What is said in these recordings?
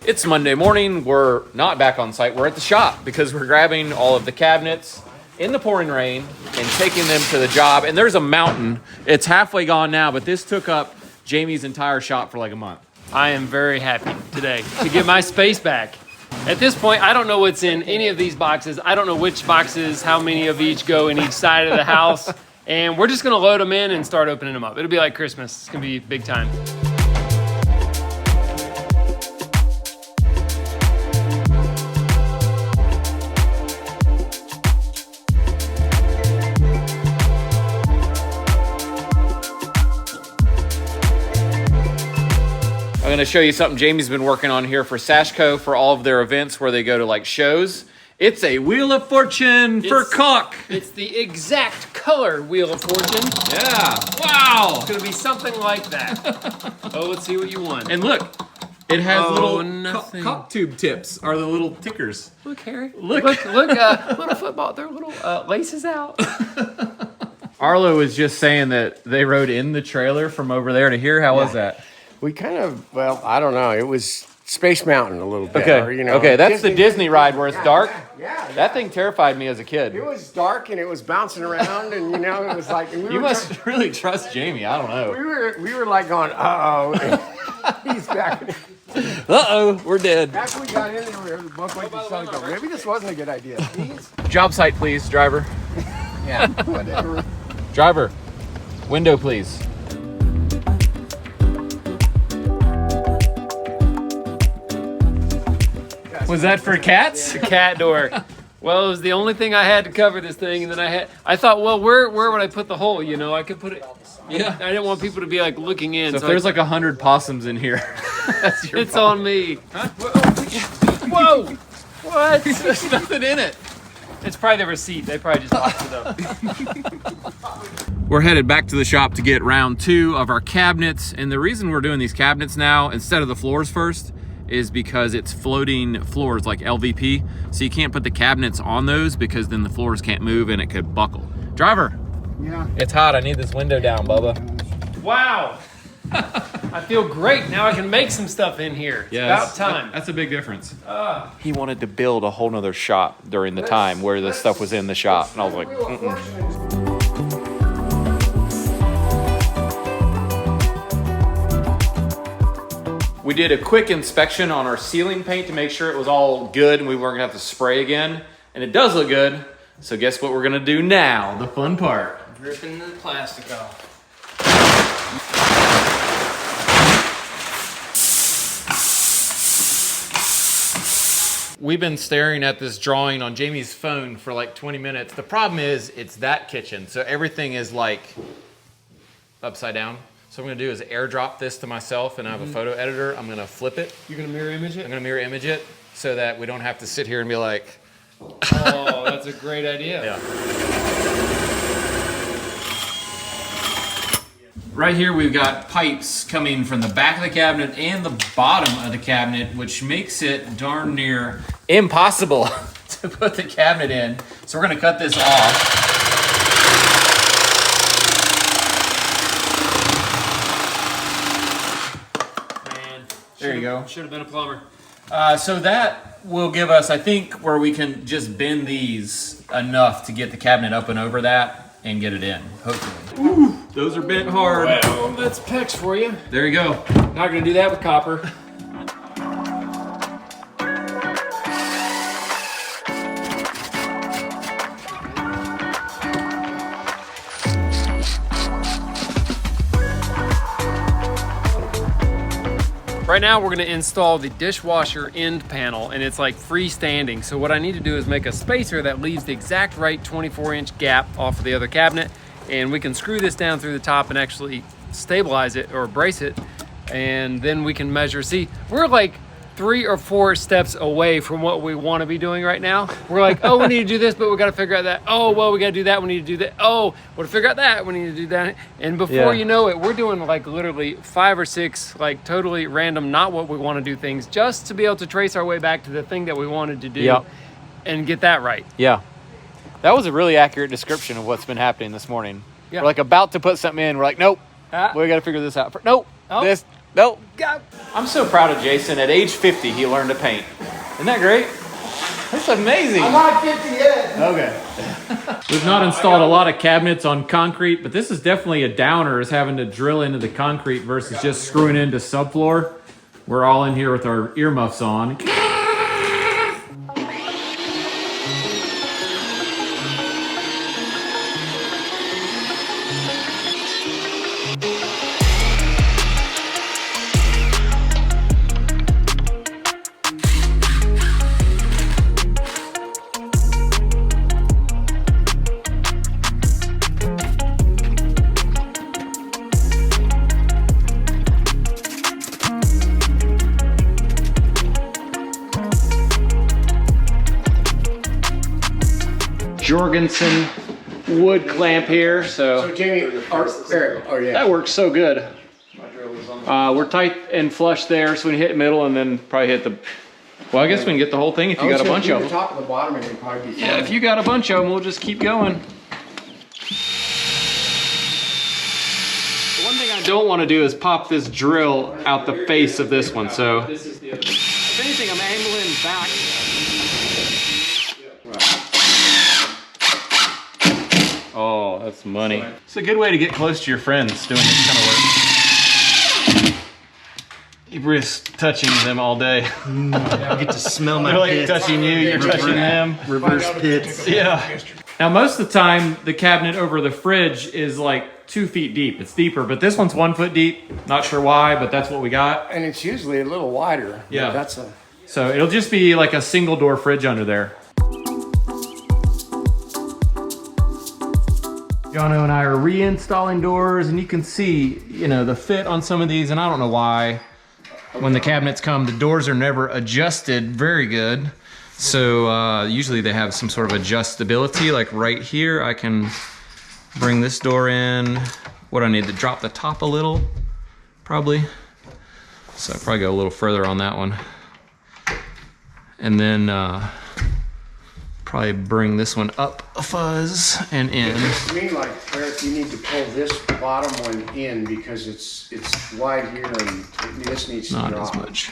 It's Monday morning. We're not back on site. We're at the shop because we're grabbing all of the cabinets in the pouring rain and taking them to the job. And there's a mountain. It's halfway gone now, but this took up Jamie's entire shop for like a month. I am very happy today to get my space back. At this point, I don't know what's in any of these boxes. I don't know which boxes, how many of each go in each side of the house. And we're just gonna load them in and start opening them up. It'll be like Christmas. It's gonna be big time. I'm going to show you something Jamie's been working on here for Sashco for all of their events where they go to like shows. It's a Wheel of Fortune for caulk. It's the exact color Wheel of Fortune. Yeah. Wow. It's going to be something like that. Oh, let's see what you won. And look, it has little nothing. caulk tube tips are the little tickers. Look, Harry. Look. Little football. They're little laces out. Arlo was just saying that they rode in the trailer from over there to here. How was that? We kind of, well, I don't know. It was Space Mountain a little bit. Okay, or, you know, okay, that's the Disney ride where it's dark. Yeah. That thing terrified me as a kid. It was dark and it was bouncing around, and you know, it was like. And You must really trust Jamie. I don't know. We were like going, uh-oh. He's back. Uh-oh, we're dead. After we got in there, we were both like to go, maybe this wasn't a good idea. Please? Job site, please, driver. Yeah, whatever. Driver, window, please. Was that for cats? The cat door. Well, it was the only thing I had to cover this thing, and then I thought, well, where would I put the hole? You know, I could put it. Yeah. I didn't want people to be like looking in. So if there's like 100 possums in here, that's your it's fault. on me. Huh? Whoa! What? There's nothing in it. It's probably the receipt. They probably just boxed it up. We're headed back to the shop to get round 2 of our cabinets. And the reason we're doing these cabinets now instead of the floors first is because it's floating floors like LVP. So you can't put the cabinets on those because then the floors can't move and it could buckle. Driver. Yeah. It's hot. I need this window down, Bubba. Wow. I feel great. Now I can make some stuff in here. It's about time. That's a big difference. He wanted to build a whole nother shop during the time where the stuff was in the shop. And I was like, mm-mm. We did a quick inspection on our ceiling paint to make sure it was all good and we weren't gonna have to spray again. And it does look good. So guess what we're gonna do now? The fun part. Ripping the plastic off. We've been staring at this drawing on Jamie's phone for like 20 minutes. The problem is it's that kitchen. So everything is like upside down. So what I'm gonna do is airdrop this to myself and I have a photo editor. I'm gonna flip it. You're gonna mirror image it? I'm gonna mirror image it so that we don't have to sit here and be like, Oh, that's a great idea. yeah. Right here we've got pipes coming from the back of the cabinet and the bottom of the cabinet, which makes it darn near impossible to put the cabinet in. So we're gonna cut this off. There you go. Should have been a plumber. So that will give us, I think, where we can just bend these enough to get the cabinet up and over that and get it in, hopefully. Ooh, those are bent hard. Well, that's PEX for you. There you go. Not gonna do that with copper. Right now we're gonna install the dishwasher end panel, and it's like freestanding. So what I need to do is make a spacer that leaves the exact right 24-inch gap off of the other cabinet, and we can screw this down through the top and actually stabilize it or brace it, and then we can measure. See, we're like 3 or 4 steps away from what we want to be doing right now. We're like, oh, we need to do this, but we got to figure out that. Oh, well, we got to do that. We need to do that. Oh, well, to figure out that, we need to do that. And before you know it, we're doing like literally 5 or 6 like totally random, not what we want to do things, just to be able to trace our way back to the thing that we wanted to do and get that right. Yeah. That was a really accurate description of what's been happening this morning. Yeah. We're like about to put something in. We're like, nope, we got to figure this out. Nope, Oh. this. Nope. I'm so proud of Jason. At age 50, he learned to paint. Isn't that great? That's amazing. I'm not 50 yet. Okay. We've not installed a lot of cabinets on concrete, but this is definitely a downer, is having to drill into the concrete versus just screwing into subfloor. We're all in here with our earmuffs on. Jorgensen wood clamp here, so Jamie, yeah. that works so good. We're tight and flush there, so we hit middle and then probably hit the. Well, I guess we can get the whole thing if you got a bunch of them. The top and the bottom, and it'd probably be. Yeah, if you got a bunch of them, we'll just keep going. The one thing I don't want to do is pop this drill out the face of this one. So, if anything, I'm angling back. Oh, that's money. It's a good way to get close to your friends doing this kind of work. You're just touching them all day. I get to smell my They're like pits. touching you, you're touching them. Reverse pits. Yeah. Now, most of the time, the cabinet over the fridge is like 2 feet deep. It's deeper, but this one's 1 foot deep. Not sure why, but that's what we got. And it's usually a little wider. Yeah. That's a. So it'll just be like a single door fridge under there. Jono and I are reinstalling doors, and you can see, you know, the fit on some of these, and I don't know why. When the cabinets come, the doors are never adjusted very good. So usually they have some sort of adjustability, like right here, I can bring this door in. What I need to drop the top a little, probably. So I'll probably go a little further on that one. And then probably bring this one up a fuzz and in. To me, like Eric, you need to pull this bottom one in because it's wide here and this needs to Not drop. as much.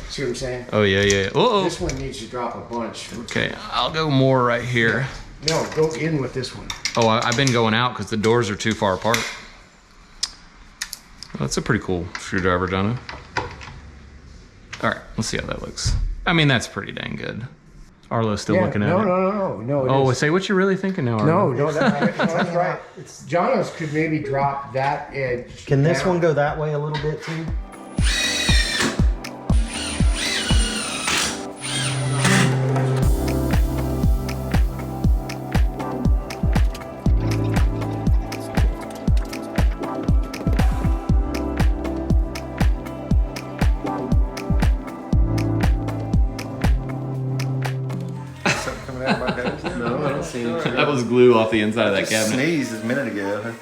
See what I'm saying? Oh yeah, yeah. Uh-oh. This one needs to drop a bunch. Okay, I'll go more right here. No, go in with this one. Oh, I've been going out because the doors are too far apart. Well, that's a pretty cool screwdriver, Jono. All right, let's see how that looks. I mean, that's pretty dang good. Arlo's still looking at it. No. Oh, say what you're really thinking now, Arlo. No, that's right. Jono's could maybe drop that edge. Can this down. one go that way a little bit too? That was glue off the inside of that cabinet. Sneezed a minute ago.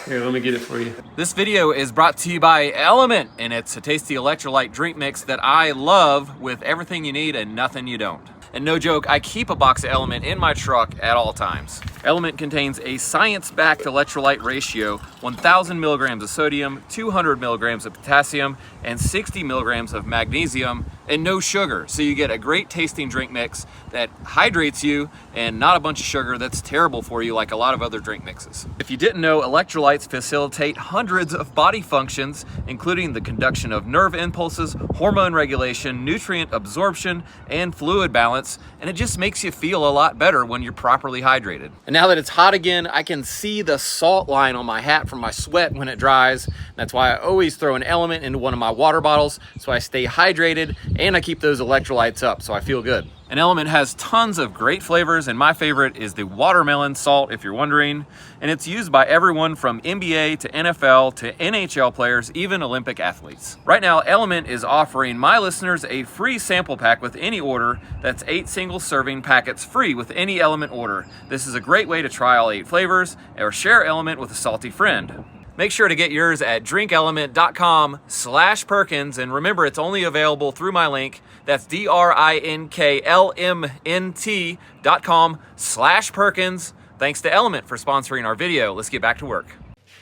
Here, let me get it for you. This video is brought to you by Element, and it's a tasty electrolyte drink mix that I love with everything you need and nothing you don't. And no joke, I keep a box of Element in my truck at all times. Element contains a science-backed electrolyte ratio, 1,000 milligrams of sodium, 200 milligrams of potassium, and 60 milligrams of magnesium, and no sugar. So you get a great tasting drink mix that hydrates you and not a bunch of sugar that's terrible for you like a lot of other drink mixes. If you didn't know, electrolytes facilitate hundreds of body functions, including the conduction of nerve impulses, hormone regulation, nutrient absorption, and fluid balance, and it just makes you feel a lot better when you're properly hydrated. And now that it's hot again, I can see the salt line on my hat from my sweat when it dries. That's why I always throw an Element into one of my water bottles so I stay hydrated and I keep those electrolytes up so I feel good. An Element has tons of great flavors, and my favorite is the watermelon salt, if you're wondering. And it's used by everyone from NBA to NFL to NHL players, even Olympic athletes. Right now, Element is offering my listeners a free sample pack with any order. That's 8 single serving packets free with any Element order. This is a great way to try all 8 flavors or share Element with a salty friend. Make sure to get yours at drinkelement.com/Perkins, and remember, it's only available through my link. That's DRINKLMNT.com/Perkins. Thanks to Element for sponsoring our video. Let's get back to work.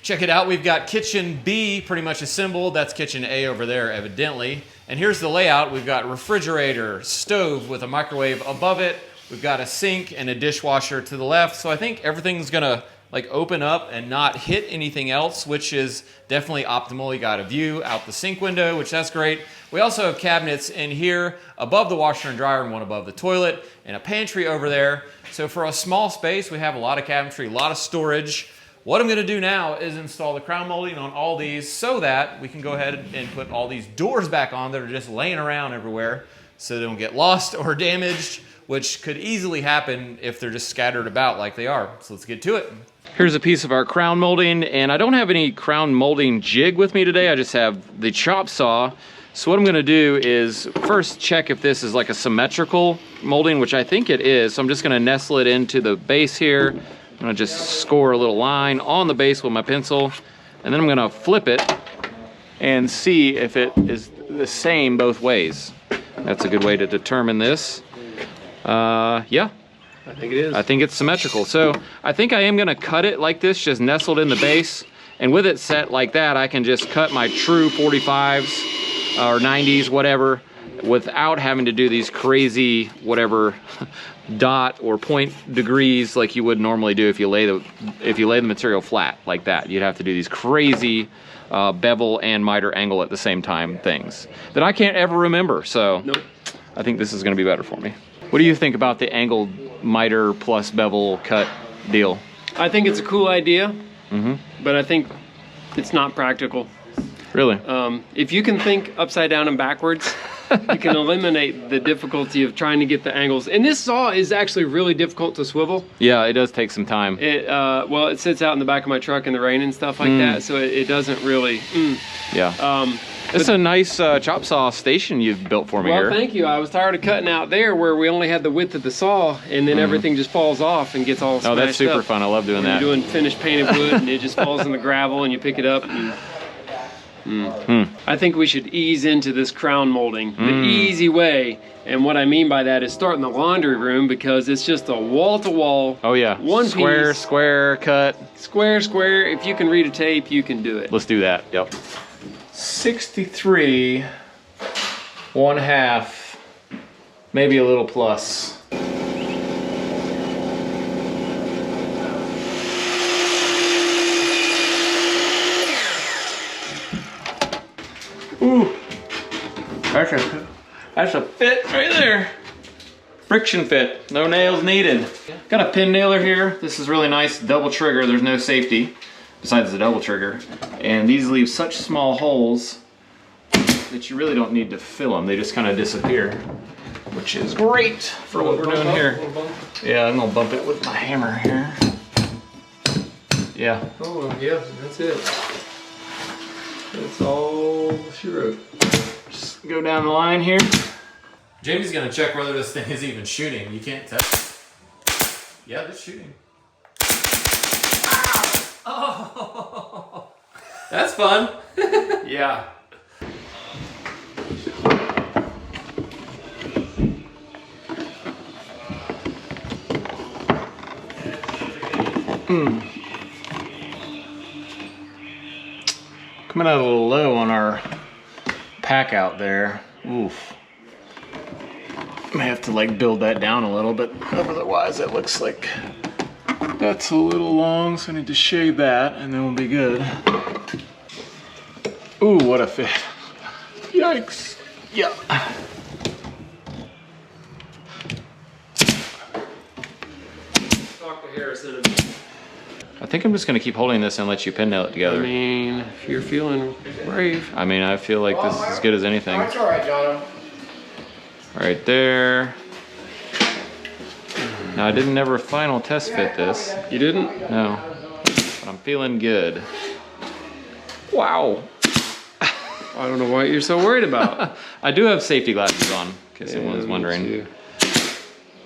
Check it out, we've got kitchen B pretty much assembled. That's kitchen A over there, evidently. And here's the layout. We've got refrigerator, stove with a microwave above it. We've got a sink and a dishwasher to the left. So I think everything's gonna like open up and not hit anything else, which is definitely optimal. You got a view out the sink window, which that's great. We also have cabinets in here above the washer and dryer and one above the toilet and a pantry over there. So for a small space, we have a lot of cabinetry, a lot of storage. What I'm gonna do now is install the crown molding on all these so that we can go ahead and put all these doors back on that are just laying around everywhere so they don't get lost or damaged, which could easily happen if they're just scattered about like they are. So let's get to it. Here's a piece of our crown molding, and I don't have any crown molding jig with me today. I just have the chop saw. So what I'm gonna do is first check if this is like a symmetrical molding, which I think it is. So I'm just gonna nestle it into the base here. I'm gonna just score a little line on the base with my pencil, and then I'm gonna flip it and see if it is the same both ways. That's a good way to determine this. Yeah. I think it is. I think it's symmetrical. So I think I am gonna cut it like this, just nestled in the base. And with it set like that, I can just cut my true 45s or 90s, whatever, without having to do these crazy, whatever, dot or point degrees like you would normally do if you lay the material flat like that. You'd have to do these crazy bevel and miter angle at the same time things that I can't ever remember. So Nope. I think this is gonna be better for me. What do you think about the angled miter plus bevel cut deal? I think it's a cool idea, but I think it's not practical. Really? If you can think upside down and backwards, you can eliminate the difficulty of trying to get the angles. And this saw is actually really difficult to swivel. Yeah, it does take some time. Well, it sits out in the back of my truck in the rain and stuff like that, so it doesn't really. Yeah. It's a nice chop saw station you've built for me Well, here. thank you. I was tired of cutting out there where we only had the width of the saw, and then everything just falls off and gets all smashed up. Oh, that's super fun. I love doing When that. you're doing finished painted wood, and it just falls in the gravel, and you pick it up. And, I think we should ease into this crown molding the easy way. And what I mean by that is start in the laundry room, because it's just a wall-to-wall. Oh yeah, one square, piece, square, cut. square, square. If you can read a tape, you can do it. Let's do that, yep. 63, 1/2, maybe a little plus. Ooh, that's a fit right there. Friction fit, no nails needed. Got a pin nailer here. This is really nice, double trigger. There's no safety besides the double trigger. And these leave such small holes that you really don't need to fill them. They just kind of disappear, which is great for what we're doing here. Yeah, I'm gonna bump it with my hammer here. Yeah. Oh, yeah, that's it. That's all she wrote. Just go down the line here. Jamie's gonna check whether this thing is even shooting. You can't tell. Yeah, it's shooting. Oh, that's fun. Yeah. Coming out a little low on our pack out there. Oof. May have to like build that down a little bit. Otherwise it looks like that's a little long, so I need to shave that and then we'll be good. Ooh, what a fit. Yikes. Yeah. Talk to Harrison. I think I'm just gonna keep holding this and let you pin nail it together. I mean, if you're feeling brave. I mean, I feel like this is as good as anything. That's all right, Jono. Right there. Now I didn't never final test fit this. You didn't? No, but I'm feeling good. Wow. I don't know what you're so worried about. I do have safety glasses on, in case anyone was wondering.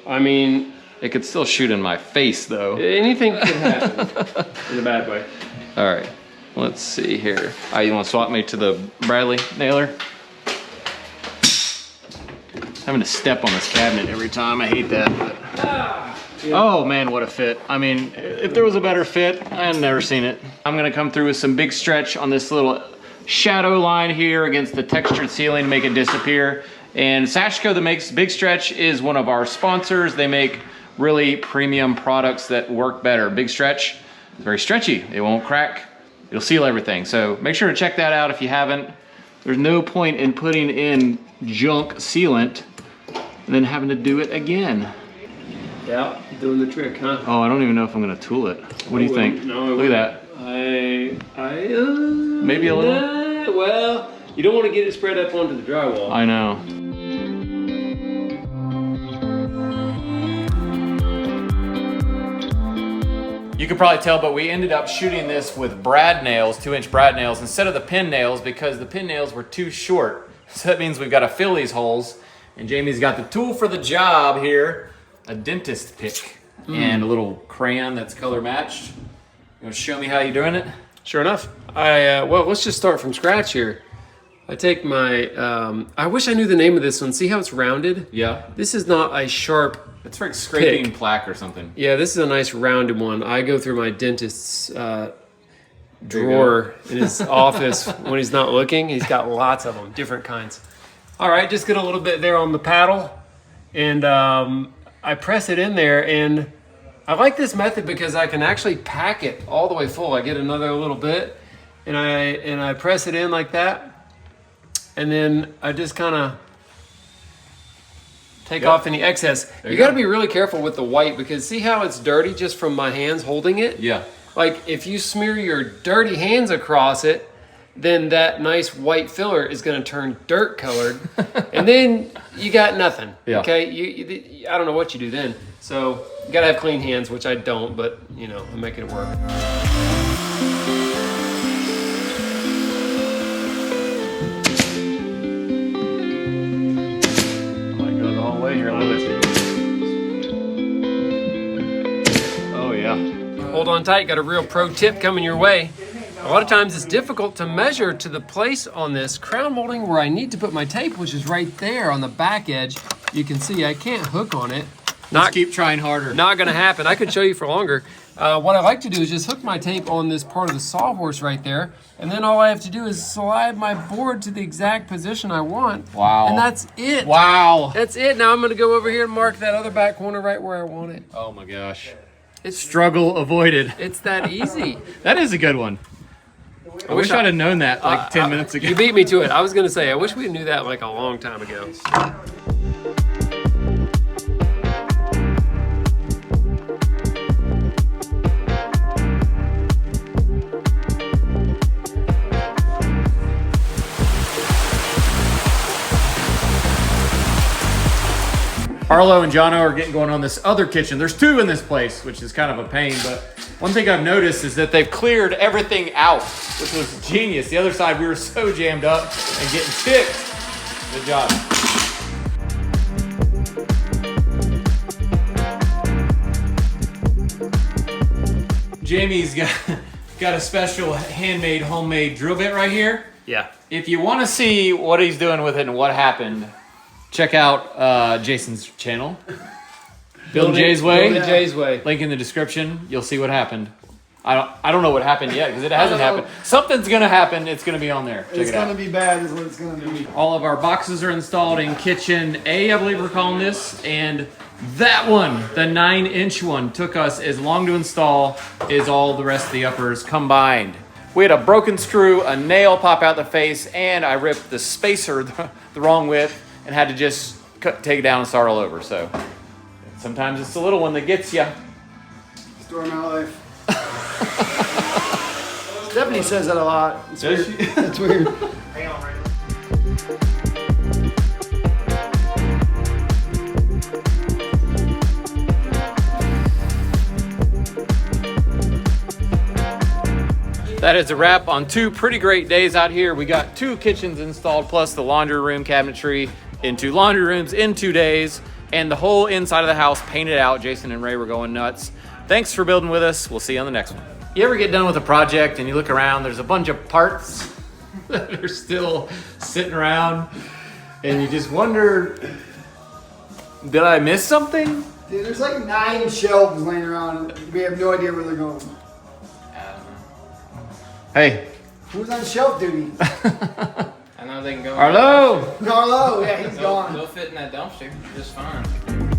I mean, It could still shoot in my face though. anything can happen in a bad way. All right, let's see here. You want to swap me to the Bradley nailer? Having to step on this cabinet every time, I hate that. But Oh man, what a fit. I mean, if there was a better fit, I've never seen it. I'm gonna come through with some big stretch on this little shadow line here against the textured ceiling to make it disappear. And Sashco that makes Big Stretch is one of our sponsors. They make really premium products that work better. Big Stretch, it's very stretchy. It won't crack. It'll seal everything. So make sure to check that out if you haven't. There's no point in putting in junk sealant and then having to do it again. Yeah, doing the trick, huh? Oh, I don't even know if I'm gonna tool it. What do you think? No, look at that. Maybe a little? Well, you don't want to get it spread up onto the drywall. I know. You could probably tell, but we ended up shooting this with brad nails, 2-inch brad nails, instead of the pin nails because the pin nails were too short. So that means we've got to fill these holes. And Jamie's got the tool for the job here, a dentist pick and a little crayon that's color matched. You want to show me how you're doing it? Sure enough. Well, let's just start from scratch here. I take my, I wish I knew the name of this one. See how it's rounded? Yeah. This is not a sharp It's like scraping pick. plaque or something. Yeah, this is a nice rounded one. I go through my dentist's drawer in his office when he's not looking. He's got lots of them, different kinds. All right, just get a little bit there on the paddle, and I press it in there. And I like this method because I can actually pack it all the way full. I get another little bit, and I press it in like that, and then I just kind of take off any excess. You got to be really careful with the white because see how it's dirty just from my hands holding it? Yeah. Like if you smear your dirty hands across it, then that nice white filler is going to turn dirt colored and then you got nothing. Yeah. Okay. I don't know what you do then. So you got to have clean hands, which I don't, but you know, I'm making it work. Oh yeah. Hold on tight, got a real pro tip coming your way. A lot of times it's difficult to measure to the place on this crown molding where I need to put my tape, which is right there on the back edge. You can see I can't hook on it. Let's keep trying harder. Not gonna happen. I could show you for longer. What I like to do is just hook my tape on this part of the sawhorse right there, and then all I have to do is slide my board to the exact position I want. Wow. And that's it. Wow. That's it. Now I'm gonna go over here and mark that other back corner right where I want it. Oh my gosh. It's Struggle avoided. It's that easy. That is a good one. I wish I'd have known that like 10 minutes ago. You beat me to it. I was gonna say, I wish we knew that like a long time ago. Arlo and Jono are getting going on this other kitchen. There's two in this place, which is kind of a pain, but one thing I've noticed is that they've cleared everything out, which was genius. The other side, we were so jammed up and getting ticked. Good job. Jamie's got a special handmade, homemade drill bit right here. Yeah. If you want to see what he's doing with it and what happened, check out Jason's channel. Building Jay's Way. Building Jay's Way. Link in the description. You'll see what happened. I don't know what happened yet because it hasn't happened. Something's gonna happen. It's gonna be on there. Check It's it out. gonna be bad is what it's gonna be. All of our boxes are installed in kitchen A, I believe we're calling this, and that one, the 9-inch one, took us as long to install as all the rest of the uppers combined. We had a broken screw, a nail pop out the face, and I ripped the spacer the wrong width and had to just take it down and start all over. So sometimes it's the little one that gets you. Story of my life. Stephanie says that a lot. It's Does weird. she? It's weird. That is a wrap on 2 pretty great days out here. We got 2 kitchens installed plus the laundry room cabinetry in 2 laundry rooms in 2 days, and the whole inside of the house painted out. Jason and Ray were going nuts. Thanks for building with us. We'll see you on the next one. You ever get done with a project and you look around, there's a bunch of parts that are still sitting around and you just wonder, did I miss something? Dude, there's like 9 shelves laying around. And we have no idea where they're going. Hey. Who's on shelf duty? I know they can go. Arlo! Carlo, yeah, he's They'll gone. fit in that dumpster just fine.